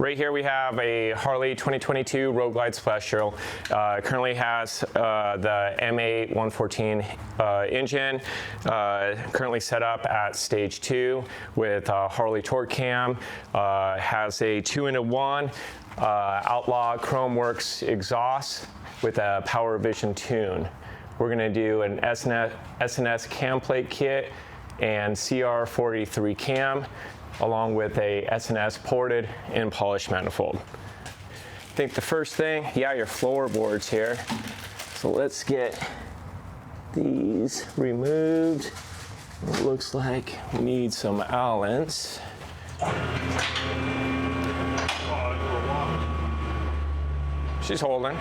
Right here we have a Harley 2022 Road Glide Special. Currently has the M8 114 engine, currently set up at stage 2 with Harley Torque Cam. Has a 2-in-1 Outlaw Chrome Works exhaust with a Power Vision tune. We're going to do an S&S cam plate kit and CR43 cam, along with a S&S ported and polished manifold. I think the first thing, your floorboards here. So let's get these removed. It looks like we need some Allens. She's holding.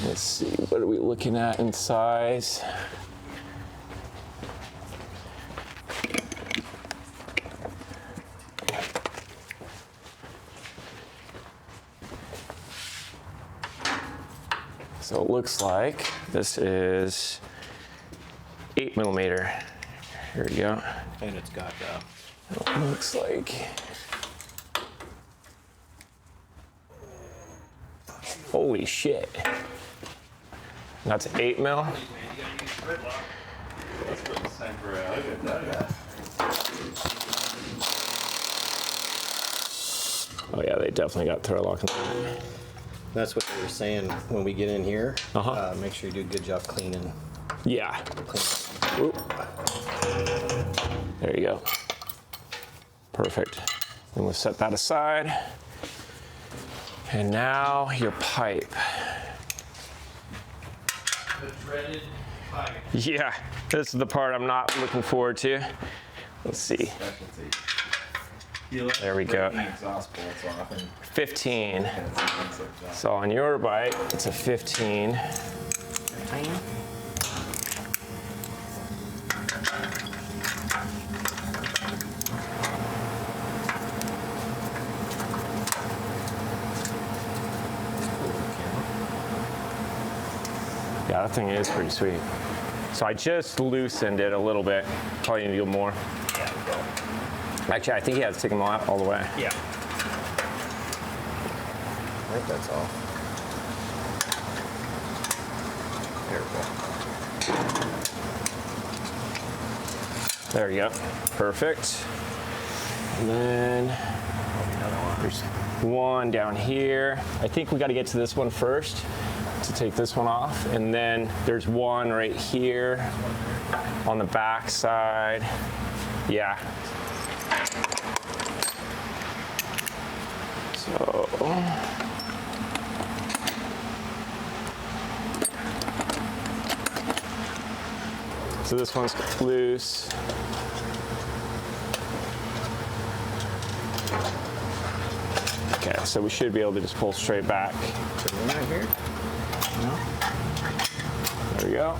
Let's see, what are we looking at in size? So it looks like this is 8mm. Here we go. And it's got it looks like, holy shit. That's 8mm. Oh yeah, they definitely got thread lock in that. That's what they were saying when we get in here. Make sure you do a good job cleaning. Yeah. Oop. There you go. Perfect. Then we'll set that aside. And now your pipe. The dreaded pipe. Yeah, this is the part I'm not looking forward to. Let's see. There we go. 15. So on your bike, it's a 15. Yeah, that thing is pretty sweet. So I just loosened it a little bit. Probably need to do more. Actually, I think he has to take them all the way. Yeah. I think that's all. There we go. There you go. Perfect. And then there's one down here. I think we got to get to this one first to take this one off. And then there's one right here on the back side. Yeah. So this one's loose. Okay, so we should be able to just pull straight back. Right here? No. There we go.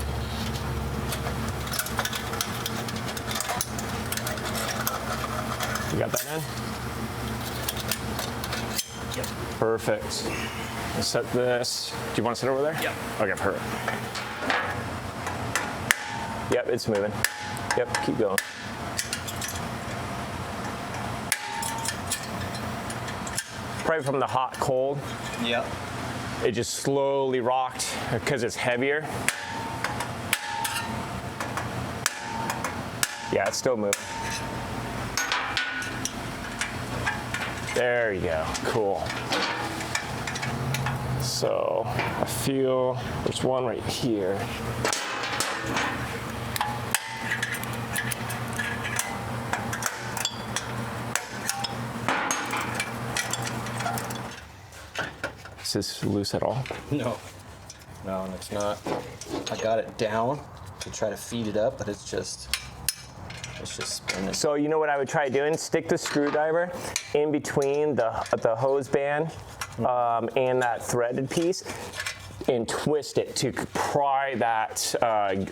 You got that in? Yep. Perfect. Let's set this. Do you want to sit over there? Yep. Okay, perfect. Yep, it's moving. Yep, keep going. Probably from the hot cold. Yep. It just slowly rocked because it's heavier. Yeah, it's still moving. There you go, cool. So I feel there's one right here. Is this loose at all? No. No, and it's not. I got it down to try to feed it up, but it's just spinning. So you know what I would try doing? Stick the screwdriver in between the hose band and that threaded piece and twist it to pry that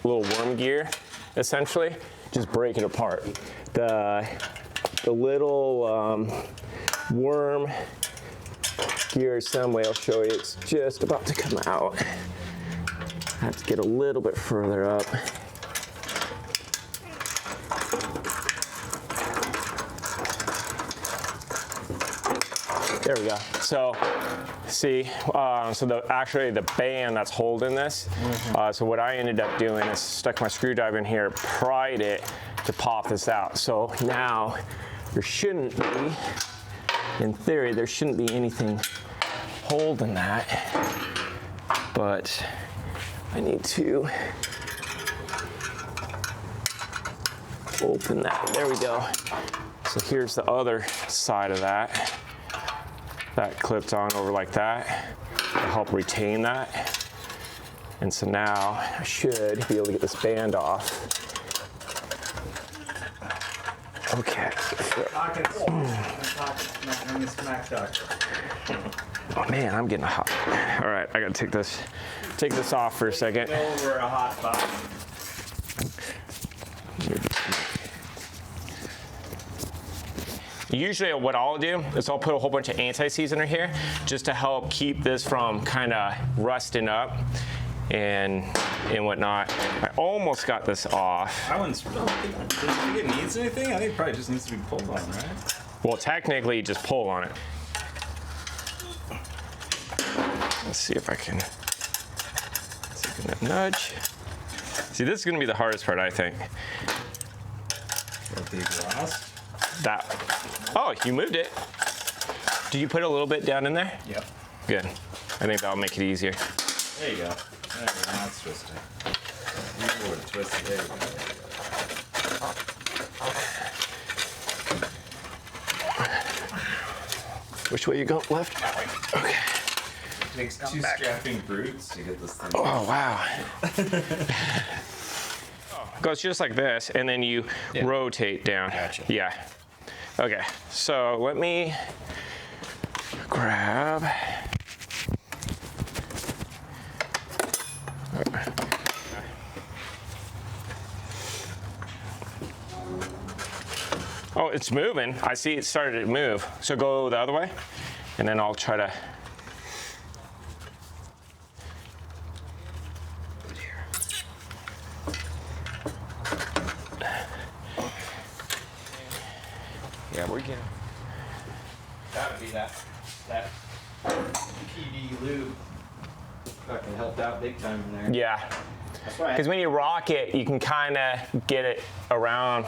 little worm gear, essentially. Just break it apart. The little worm gear assembly, I'll show you, it's just about to come out. I have to get a little bit further up. There we go. So, see, so actually the band that's holding this, so what I ended up doing is stuck my screwdriver in here, pried it to pop this out. So now there shouldn't be, in theory, there shouldn't be anything holding that, but I need to open that. There we go. So here's the other side of that. That clipped on over like that to help retain that. And so now I should be able to get this band off. Okay. Oh man, I'm getting hot. All right, I gotta take this off for a second. Over a hot spot. Usually what I'll do is I'll put a whole bunch of anti-seize in here just to help keep this from kind of rusting up and whatnot. I almost got this off. I don't think it needs anything. I think it probably just needs to be pulled on, right? Well, technically, just pull on it. Let's see if I can take that nudge. See, this is going to be the hardest part, I think. The exhaust. That. Oh, you moved it. Did you put a little bit down in there? Yep. Good. I think that'll make it easier. There you go. There you go. Now it's twisting. You would twist it. There you go. Which way you go? Left? Okay. It takes two strapping brutes to get this thing. Oh, wow. Goes just like this, and then you rotate down. Gotcha. Yeah. Okay, so let me grab. Oh, it's moving. I see it started to move. So go the other way, and then I'll try to. Yeah, we're getting. That would be that PD lube. Fucking helped out big time in there. Yeah. That's right. Because when you rock it, you can kind of get it around.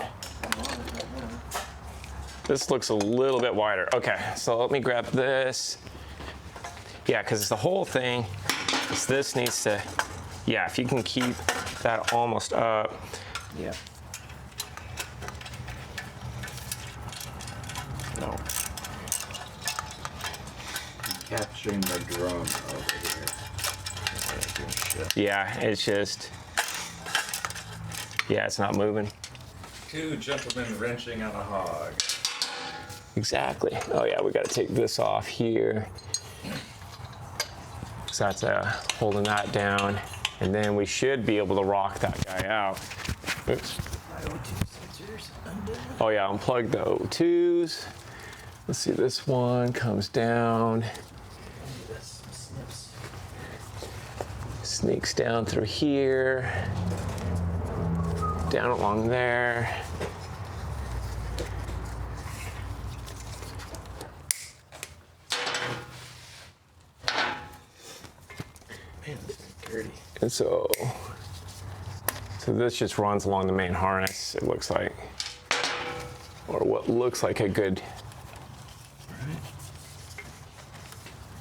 This looks a little bit wider. Okay, so let me grab this. Yeah, because the whole thing, this needs to, yeah, if you can keep that almost up. Yeah. No. Capturing the drum over here. Yeah, it's just, yeah, it's not moving. Two gentlemen wrenching on a hog. Exactly. Oh yeah, we got to take this off here. So that's holding that down, and then we should be able to rock that guy out. Oops. Oh yeah, unplug the O2s. Let's see, this one comes down. Sneaks down through here. Down along there. Man, this is dirty. And so this just runs along the main harness, it looks like. Or what looks like a good.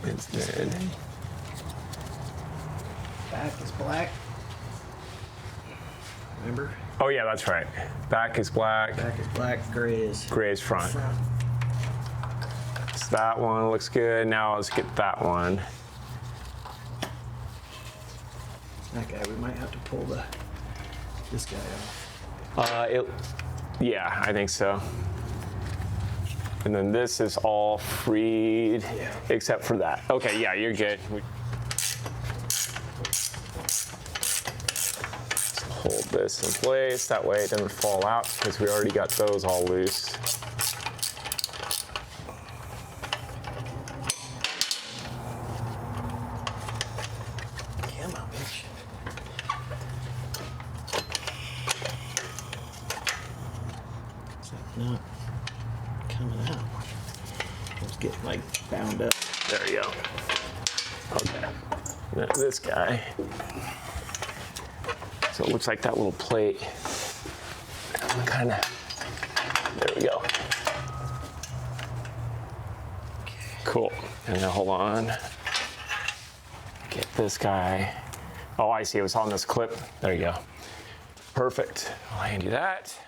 It's dead. Back is black. Remember? Oh yeah, that's right. Back is black, Back is black, gray is gray is front. So that one looks good. Now let's get that one. That guy, we might have to pull this guy off. Yeah, I think so. And then this is all freed, Yeah. except for that. Okay, yeah, you're good. Hold this in place, that way it doesn't fall out because we already got those all loose. Camo, bitch. not coming out. It's getting like bound up. There you go. Okay. Now this guy. So it looks like that little plate. Kind of. There we go. Cool. And now hold on. Get this guy. Oh, I see. It was on this clip. There you go. Perfect. I'll hand you that.